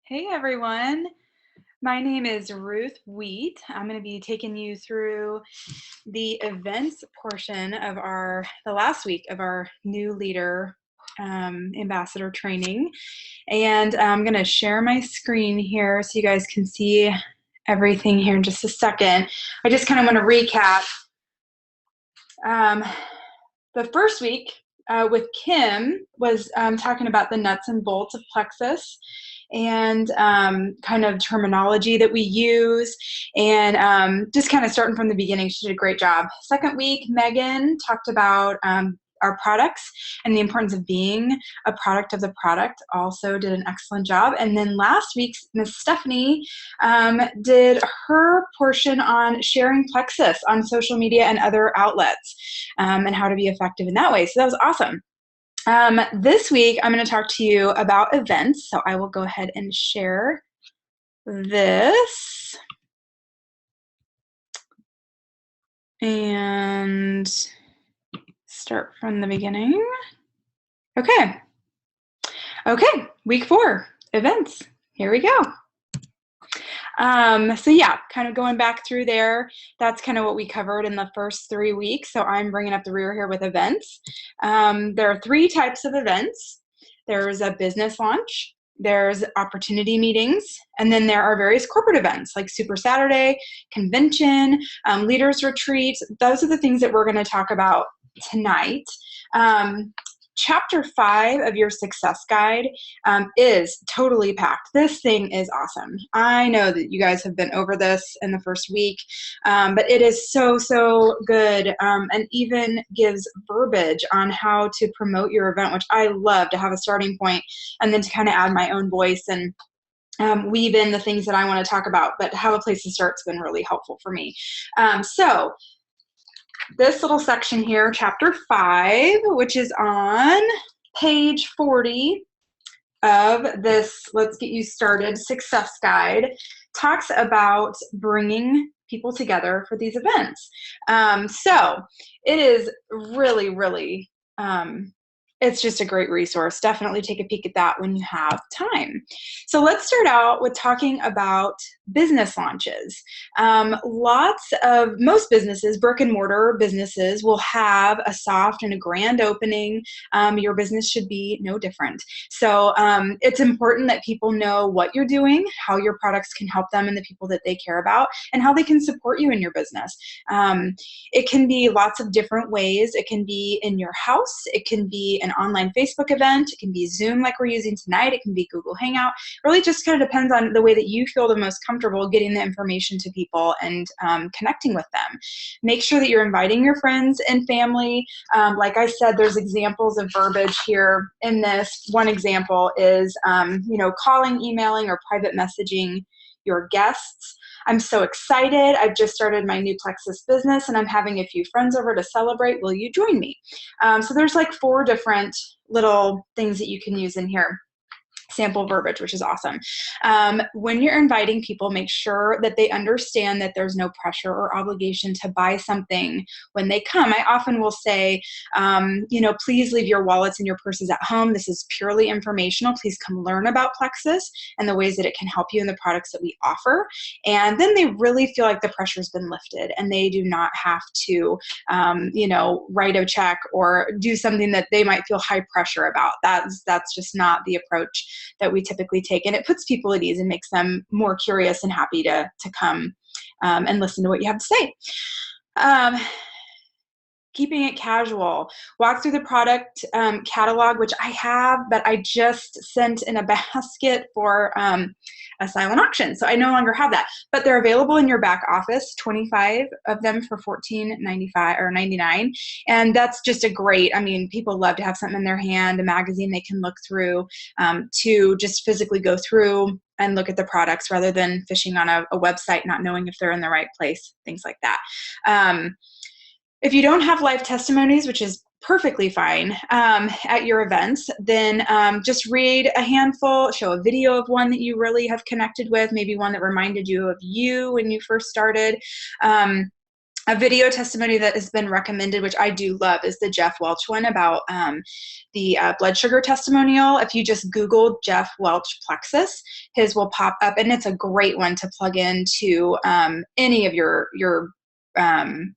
Hey everyone, my name is Ruth Wheat. I'm going to be taking you through the events portion of the last week of our new leader ambassador training. And I'm going to share my screen here so you guys can see everything here in just a second. I just kind of want to recap the first week with Kim was talking about the nuts and bolts of plexus and kind of terminology that we use, and just kind of starting from the beginning. She did a great job. Second week, Megan talked about our products and the importance of being a product of the product. Also did an excellent job. And then last week, Miss Stephanie did her portion on sharing plexus on social media and other outlets, and how to be effective in that way. So that was awesome. This week, I'm going to talk to you about events. So I will go ahead and share this. And start from the beginning. Okay. Okay, week 4, events. Here we go. So yeah, kind of going back through there, that's kind of what we covered in the first 3 weeks. So I'm bringing up the rear here with events. There are 3 types of events. There's a business launch, there's opportunity meetings, and then there are various corporate events like Super Saturday, convention, leaders retreat. Those are the things that we're going to talk about tonight. Chapter 5 of your success guide is totally packed. This thing is awesome. I know that you guys have been over this in the first week, but it is so good, and even gives verbiage on how to promote your event, which I love to have a starting point and then to kind of add my own voice and weave in the things that I want to talk about. But how a place to start has been really helpful for me. So this little section here, chapter 5, which is on page 40 of this Let's Get You Started success guide, talks about bringing people together for these events. So it is really, it's just a great resource. Definitely take a peek at that when you have time. So let's start out with talking about business launches. Most businesses, brick and mortar businesses, will have a soft and a grand opening. Your business should be no different. So it's important that people know what you're doing, how your products can help them and the people that they care about, and how they can support you in your business. It can be lots of different ways. It can be in your house. It can be an online Facebook event. It can be Zoom like we're using tonight. It can be Google Hangout. It really just kind of depends on the way that you feel the most comfortable getting the information to people and connecting with them. Make sure that you're inviting your friends and family. Like I said, there's examples of verbiage here in this. One example is calling, emailing, or private messaging your guests. I'm so excited. I've just started my new Plexus business and I'm having a few friends over to celebrate. Will you join me? So there's like 4 different little things that you can use in here. Sample verbiage, which is awesome. When you're inviting people, make sure that they understand that there's no pressure or obligation to buy something when they come. I often will say, please leave your wallets and your purses at home. This is purely informational. Please come learn about Plexus and the ways that it can help you in the products that we offer. And then they really feel like the pressure's been lifted and they do not have to, write a check or do something that they might feel high pressure about. That's just not the approach that we typically take, and it puts people at ease and makes them more curious and happy to come and listen to what you have to say. Keeping it casual. Walk through the product catalog, which I have, but I just sent in a basket for a silent auction. So I no longer have that, but they're available in your back office, 25 of them for $14.95 or $99. And that's just people love to have something in their hand, a magazine they can look through, to just physically go through and look at the products rather than fishing on a website, not knowing if they're in the right place, things like that. If you don't have live testimonies, which is perfectly fine at your events, then just read a handful, show a video of one that you really have connected with, maybe one that reminded you of you when you first started. A video testimony that has been recommended, which I do love, is the Jeff Welch one about the blood sugar testimonial. If you just Google Jeff Welch Plexus, his will pop up, and it's a great one to plug into any of your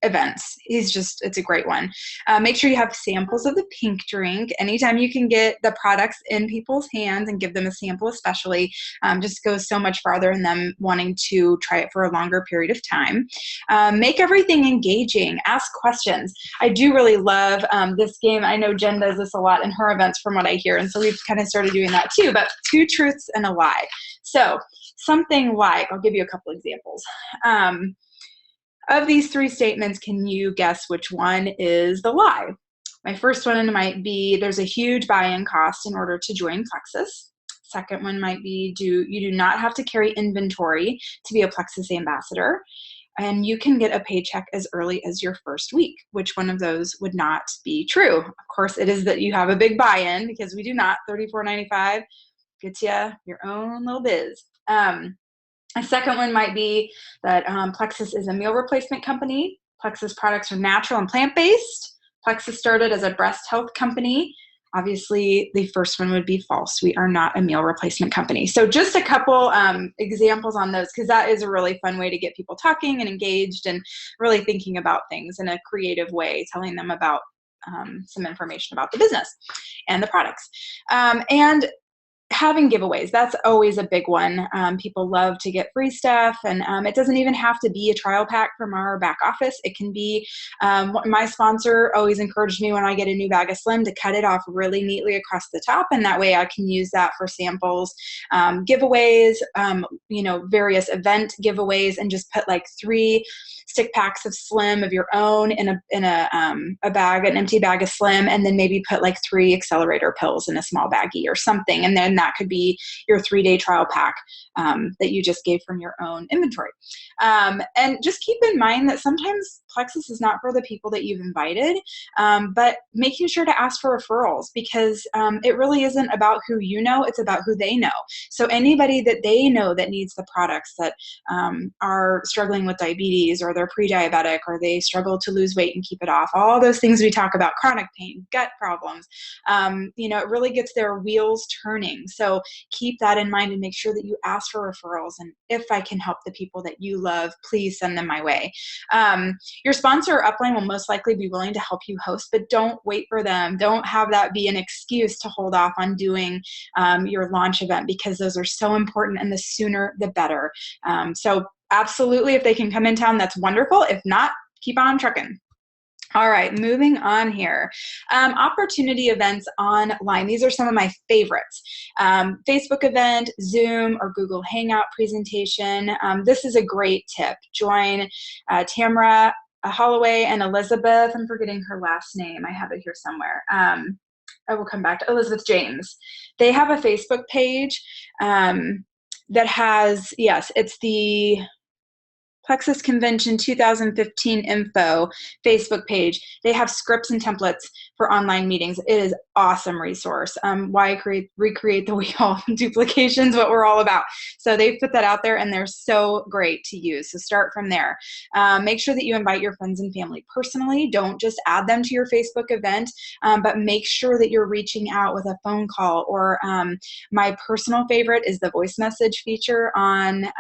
events. It's a great one. Make sure you have samples of the pink drink. Anytime you can get the products in people's hands and give them a sample, especially, just goes so much farther in them wanting to try it for a longer period of time. Make everything engaging. Ask questions. I do really love this game. I know Jen does this a lot in her events from what I hear, and so we've kind of started doing that too, but 2 truths and a lie. So something like, I'll give you a couple examples. Of these 3 statements, can you guess which one is the lie? My first one might be, there's a huge buy-in cost in order to join Plexus. Second one might be, you do not have to carry inventory to be a Plexus ambassador, and you can get a paycheck as early as your first week. Which one of those would not be true? Of course, it is that you have a big buy-in, because we do not. $34.95 gets you your own little biz. A second one might be that Plexus is a meal replacement company. Plexus products are natural and plant-based. Plexus started as a breast health company. Obviously, the first one would be false. We are not a meal replacement company. So just a couple examples on those, because that is a really fun way to get people talking and engaged and really thinking about things in a creative way, telling them about some information about the business and the products. And having giveaways, that's always a big one. People love to get free stuff, and it doesn't even have to be a trial pack from our back office. It can be, my sponsor always encouraged me when I get a new bag of Slim to cut it off really neatly across the top, and that way I can use that for samples, giveaways, various event giveaways, and just put like 3 stick packs of Slim of your own in a bag, an empty bag of Slim, and then maybe put like 3 accelerator pills in a small baggie or something, and then that could be your 3-day trial pack that you just gave from your own inventory. And just keep in mind that sometimes Plexus is not for the people that you've invited, but making sure to ask for referrals, because it really isn't about who you know, it's about who they know. So anybody that they know that needs the products, that are struggling with diabetes, or they're pre-diabetic, or they struggle to lose weight and keep it off, all those things we talk about, chronic pain, gut problems, it really gets their wheels turning. So keep that in mind and make sure that you ask for referrals. And if I can help the people that you love, please send them my way. Your sponsor or upline will most likely be willing to help you host, but don't wait for them. Don't have that be an excuse to hold off on doing your launch event, because those are so important, and the sooner the better. So absolutely, if they can come in town, that's wonderful. If not, keep on trucking. All right, moving on here. Opportunity events online. These are some of my favorites. Facebook event, Zoom, or Google Hangout presentation. This is a great tip. Join Tamara Holloway and Elizabeth. I'm forgetting her last name. I have it here somewhere. I will come back to Elizabeth James. They have a Facebook page that has, yes, it's the Plexus Convention 2015 info Facebook page. They have scripts and templates for online meetings. It is an awesome resource. Why recreate the wheel? Duplication's what we're all about. So they've put that out there, and they're so great to use. So start from there. Make sure that you invite your friends and family personally. Don't just add them to your Facebook event, but make sure that you're reaching out with a phone call, or my personal favorite is the voice message feature on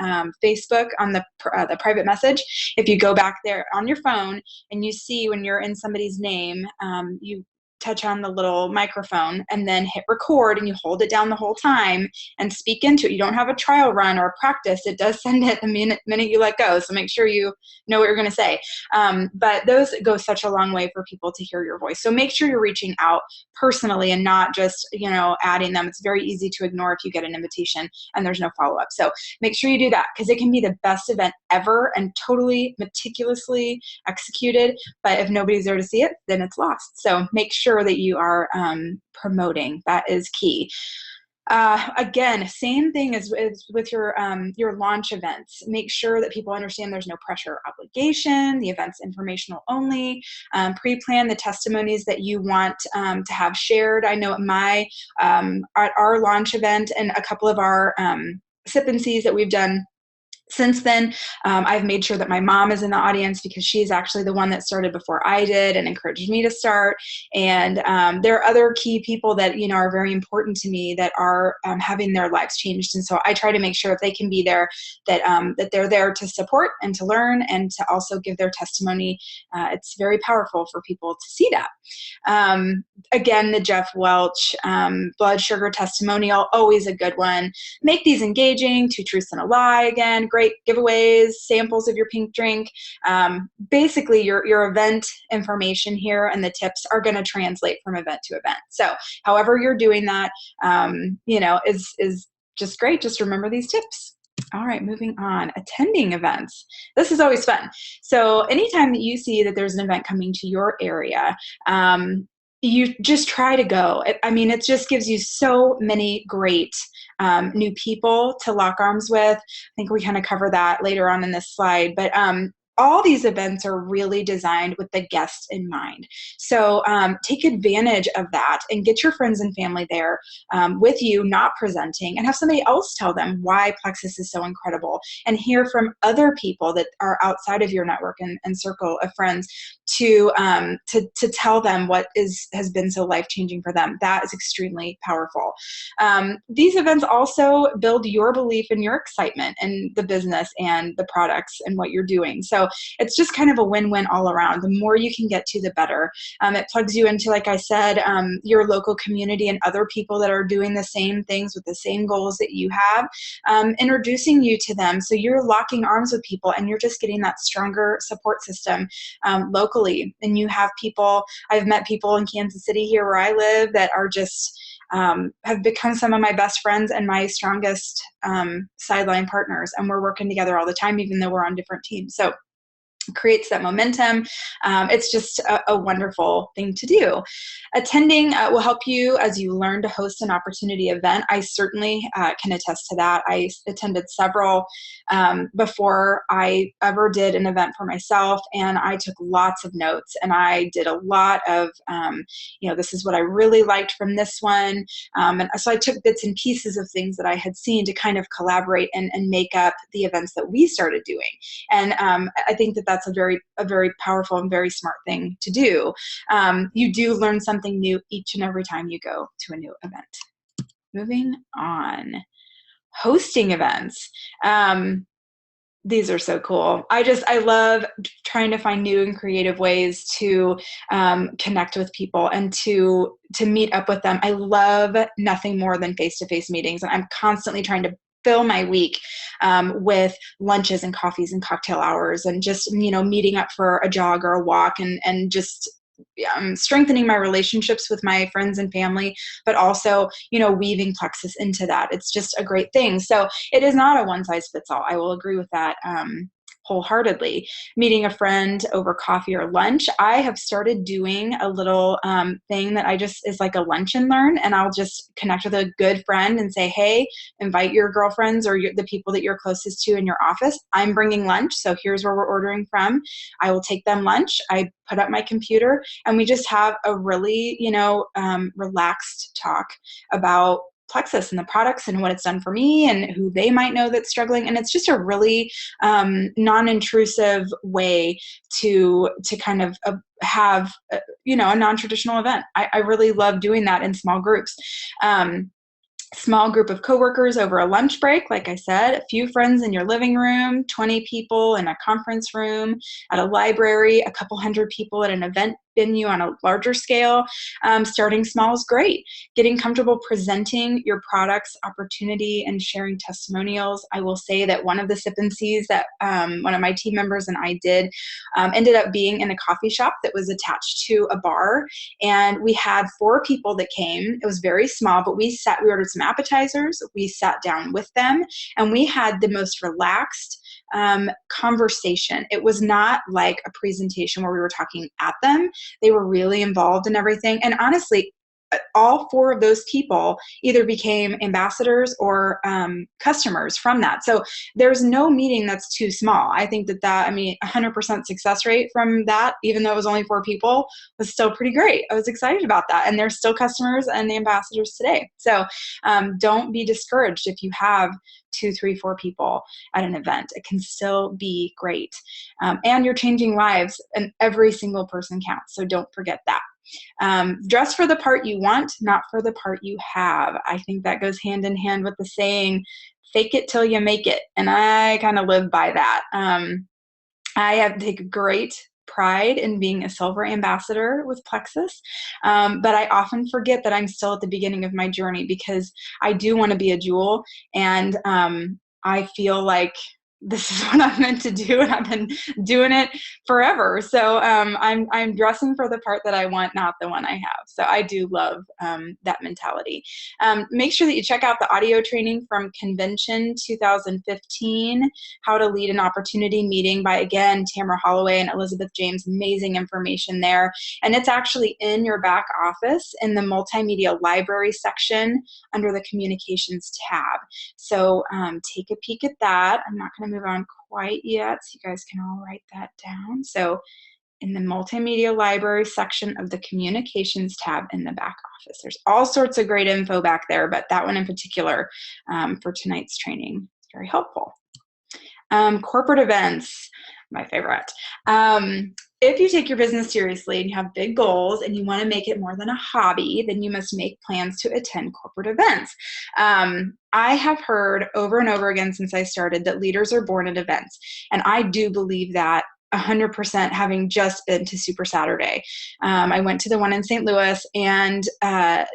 Facebook, on the private message. If you go back there on your phone and you see when you're in somebody's name, you touch on the little microphone and then hit record, and you hold it down the whole time and speak into it. You don't have a trial run or a practice. It does send it the minute you let go. So make sure you know what you're going to say. But those go such a long way for people to hear your voice. So make sure you're reaching out personally and not just, adding them. It's very easy to ignore if you get an invitation and there's no follow-up. So make sure you do that, because it can be the best event ever and totally meticulously executed. But if nobody's there to see it, then it's lost. So make sure that you are promoting. That is key. Again, same thing as with your launch events. Make sure that people understand there's no pressure or obligation. The event's informational only. Pre-plan the testimonies that you want to have shared. I know at our launch event and a couple of our sip and sees that we've done Since then, I've made sure that my mom is in the audience because she's actually the one that started before I did and encouraged me to start. And there are other key people that, you know, are very important to me that are having their lives changed. And so I try to make sure if they can be there, that that they're there to support and to learn and to also give their testimony. It's very powerful for people to see that. Again, the Jeff Welch blood sugar testimonial, always a good one. Make these engaging. 2 truths and a lie. Again, great giveaways, samples of your pink drink. Basically, your event information here and the tips are going to translate from event to event. So however you're doing that, you know, is just great. Just remember these tips. All right, moving on. Attending events. This is always fun. So anytime that you see that there's an event coming to your area, you just try to go. I mean, it just gives you so many great new people to lock arms with. I think we kind of cover that later on in this slide, but all these events are really designed with the guest in mind. So take advantage of that and get your friends and family there with you, not presenting, and have somebody else tell them why Plexus is so incredible, and hear from other people that are outside of your network and circle of friends to tell them what has been so life-changing for them. That is extremely powerful. These events also build your belief and your excitement in the business and the products and what you're doing. So it's just kind of a win-win all around. The more you can get to, the better. It plugs you into, like I said, your local community and other people that are doing the same things with the same goals that you have, introducing you to them. So you're locking arms with people and you're just getting that stronger support system locally. And you have people, I've met people in Kansas City here where I live that are just have become some of my best friends and my strongest sideline partners. And we're working together all the time, even though we're on different teams. So creates that momentum. It's just a wonderful thing to do. Attending will help you as you learn to host an opportunity event. I certainly can attest to that. I attended several before I ever did an event for myself, and I took lots of notes, and I did a lot of, you know, this is what I really liked from this one. And so I took bits and pieces of things that I had seen to kind of collaborate and make up the events that we started doing. And I think that that's a very powerful and very smart thing to do. You do learn something new each and every time you go to a new event. Moving on. Hosting events. These are so cool. I love trying to find new and creative ways to connect with people and to meet up with them. I love nothing more than face-to-face meetings, and I'm constantly trying to fill my week with lunches and coffees and cocktail hours and just, you know, meeting up for a jog or a walk and just strengthening my relationships with my friends and family, but also, you know, weaving Plexus into that. It's just a great thing. So it is not a one size fits all. I will agree with that wholeheartedly. Meeting a friend over coffee or lunch. I have started doing a little thing that I just is like a lunch and learn, and I'll just connect with a good friend and say, hey, invite your girlfriends or the people that you're closest to in your office. I'm bringing lunch, so here's where we're ordering from. I will take them lunch. I put up my computer, and we just have a really, you know, relaxed talk about Plexus and the products and what it's done for me and who they might know that's struggling. And it's just a really non-intrusive way to kind of have, you know, a non-traditional event. I really love doing that in small groups. Small group of coworkers over a lunch break, like I said, a few friends in your living room, 20 people in a conference room, at a library, a couple hundred people at an event venue on a larger scale. Starting small is great. Getting comfortable presenting your products, opportunity, and sharing testimonials. I will say that one of the sip and sees that one of my team members and I did ended up being in a coffee shop that was attached to a bar. And we had 4 people that came. It was very small, but we ordered some appetizers. We sat down with them, and we had the most relaxed conversation. It was not like a presentation where we were talking at them. They were really involved in everything. And honestly, all 4 of those people either became ambassadors or customers from that. So there's no meeting that's too small. I think that, I mean, 100% success rate from that, even though it was only 4 people, was still pretty great. I was excited about that. And they're still customers and ambassadors today. So don't be discouraged if you have 2, 3, 4 people at an event. It can still be great. And you're changing lives, and every single person counts. So don't forget that. Dress for the part you want, not for the part you have. I think that goes hand in hand with the saying, fake it till you make it. And I kind of live by that. I have taken great pride in being a silver ambassador with Plexus, but I often forget that I'm still at the beginning of my journey, because I do want to be a jewel, and I feel like this is what I'm meant to do, and I've been doing it forever. So I'm dressing for the part that I want, not the one I have. So I do love that mentality. Make sure that you check out the audio training from Convention 2015, How to Lead an Opportunity Meeting, by, again, Tamara Holloway and Elizabeth James. Amazing information there. And it's actually in your back office in the multimedia library section under the communications tab. So take a peek at that. I'm not going to move on quite yet, so you guys can all write that down. So in the multimedia library section of the communications tab in the back office, there's all sorts of great info back there, but that one in particular for tonight's training is very helpful. Corporate events, my favorite. If you take your business seriously and you have big goals and you want to make it more than a hobby, then you must make plans to attend corporate events. I have heard over and over again since I started that leaders are born at events. And I do believe that 100%, having just been to Super Saturday. I went to the one in St. Louis, and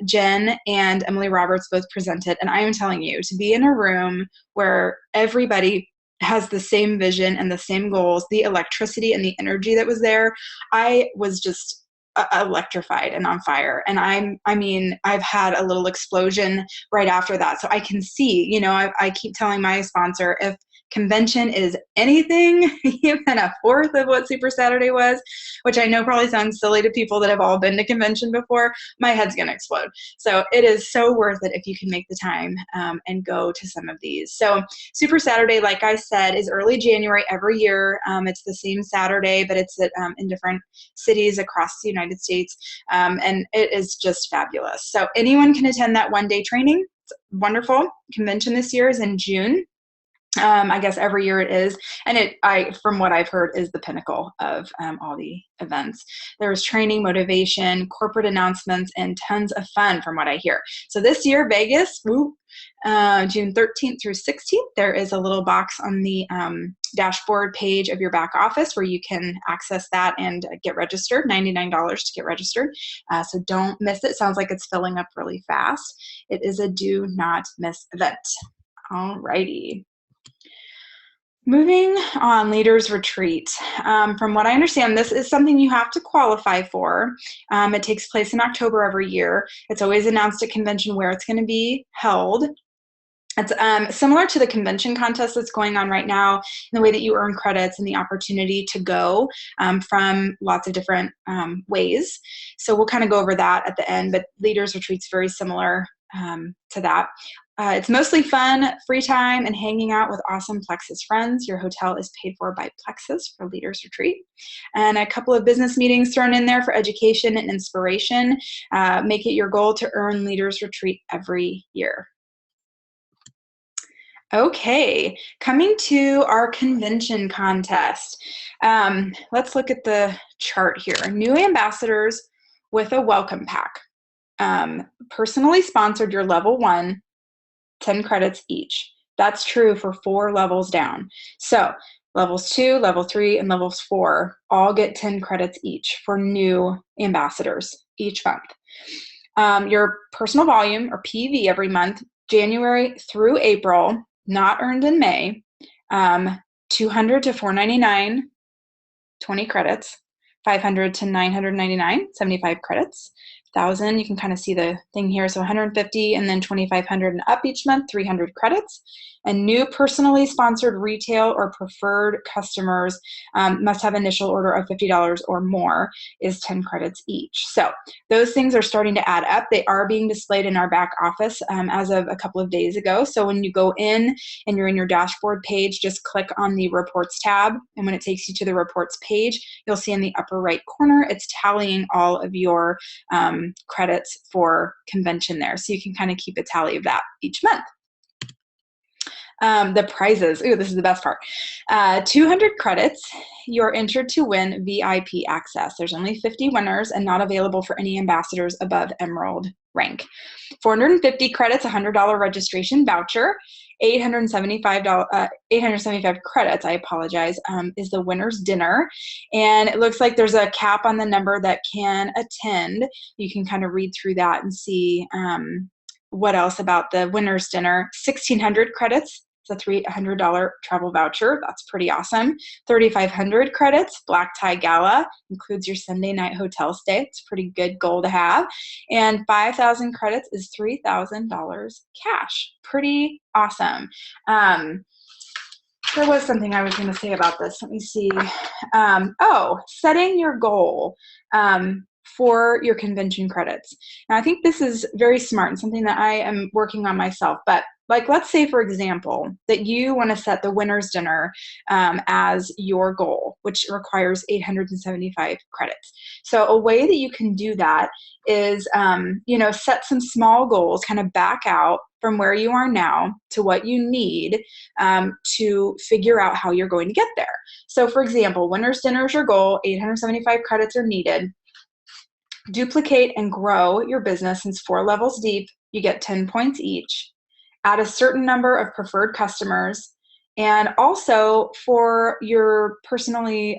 Jen and Emily Roberts both presented. And I am telling you, to be in a room where everybody has the same vision and the same goals, the electricity and the energy that was there, I was just electrified and on fire. And I've had a little explosion right after that. So I can see, I keep telling my sponsor, if convention is anything, even a fourth of what Super Saturday was, which I know probably sounds silly to people that have all been to convention before, my head's going to explode. So it is so worth it if you can make the time and go to some of these. So Super Saturday, like I said, is early January every year. It's the same Saturday, but it's in different cities across the United States. And it is just fabulous. So anyone can attend that one-day training. It's wonderful. Convention this year is in June. I guess every year it is. And from what I've heard, is the pinnacle of all the events. There's training, motivation, corporate announcements, and tons of fun from what I hear. So this year, Vegas, June 13th through 16th, there is a little box on the dashboard page of your back office where you can access that and get registered, $99 to get registered. So don't miss it. Sounds like it's filling up really fast. It is a do not miss event. All righty. Moving on, Leaders Retreat. From what I understand, this is something you have to qualify for. It takes place in October every year. It's always announced at convention where it's going to be held. It's similar to the convention contest that's going on right now, in the way that you earn credits and the opportunity to go from lots of different ways. So we'll kind of go over that at the end, but Leaders Retreat's very similar to that. It's mostly fun, free time, and hanging out with awesome Plexus friends. Your hotel is paid for by Plexus for Leaders Retreat. And a couple of business meetings thrown in there for education and inspiration. Make it your goal to earn Leaders Retreat every year. Okay, coming to our convention contest. Let's look at the chart here. New ambassadors with a welcome pack. Personally sponsored your level 1, 10 credits each. That's true for 4 levels down. So levels 2, level 3, and levels 4 all get 10 credits each for new ambassadors each month. Your personal volume, or PV, every month, January through April, not earned in May, 200 to 499, 20 credits, 500 to 999, 75 credits, thousand. You can kind of see the thing here. So 150 and then 2,500 and up each month, 300 credits. And new personally sponsored retail or preferred customers must have initial order of $50 or more is 10 credits each. So those things are starting to add up. They are being displayed in our back office as of a couple of days ago. So when you go in and you're in your dashboard page, just click on the reports tab. And when it takes you to the reports page, you'll see in the upper right corner, it's tallying all of your credits for convention there. So you can kind of keep a tally of that each month. The prizes. Ooh, this is the best part. 200 credits. You're entered to win VIP access. There's only 50 winners and not available for any ambassadors above Emerald rank. 450 credits, $100 registration voucher. 875 credits, I apologize, is the winner's dinner. And it looks like there's a cap on the number that can attend. You can kind of read through that and see what else about the winner's dinner. 1,600 credits. It's a $300 travel voucher. That's pretty awesome. 3,500 credits, black tie gala, includes your Sunday night hotel stay. It's a pretty good goal to have. And 5,000 credits is $3,000 cash. Pretty awesome. There was something I was going to say about this. Let me see. Setting your goal for your convention credits. Now, I think this is very smart and something that I am working on myself. But like, let's say, for example, that you want to set the winner's dinner as your goal, which requires 875 credits. So a way that you can do that is, set some small goals, kind of back out from where you are now to what you need to figure out how you're going to get there. So for example, winner's dinner is your goal, 875 credits are needed. Duplicate and grow your business. Since 4 levels deep, you get 10 points each. Add a certain number of preferred customers. And also for your personally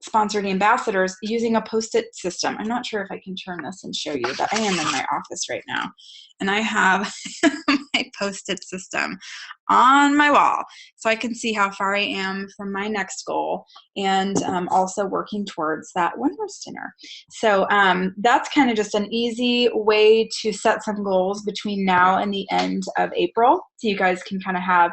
sponsored ambassadors, using a post-it system. I'm not sure if I can turn this and show you, but I am in my office right now. And I have my post-it system on my wall so I can see how far I am from my next goal and also working towards that winner's dinner. So that's kind of just an easy way to set some goals between now and the end of April so you guys can kind of have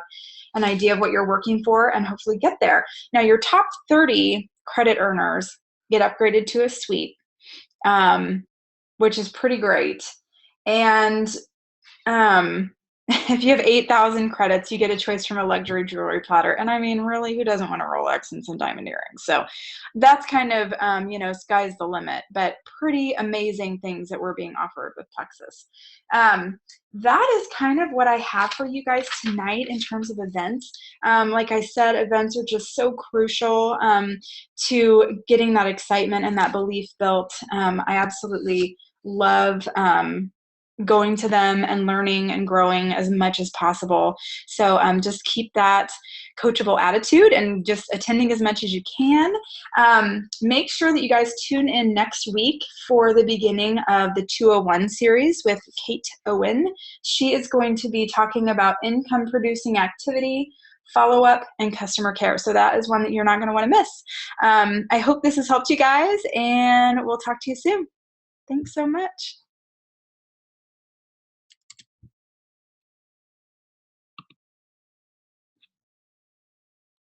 an idea of what you're working for and hopefully get there. Now, your top 30 credit earners get upgraded to a suite, which is pretty great. And if you have 8,000 credits, you get a choice from a luxury jewelry platter. And I mean, really, who doesn't want a Rolex and some diamond earrings? So that's kind of, sky's the limit, but pretty amazing things that we're being offered with Plexus. That is kind of what I have for you guys tonight in terms of events. Like I said, events are just so crucial to getting that excitement and that belief built. I absolutely love going to them and learning and growing as much as possible. So just keep that coachable attitude and just attending as much as you can. Make sure that you guys tune in next week for the beginning of the 201 series with Kate Owen. She is going to be talking about income producing activity, follow-up, and customer care. So that is one that you're not going to want to miss. I hope this has helped you guys, and we'll talk to you soon. Thanks so much.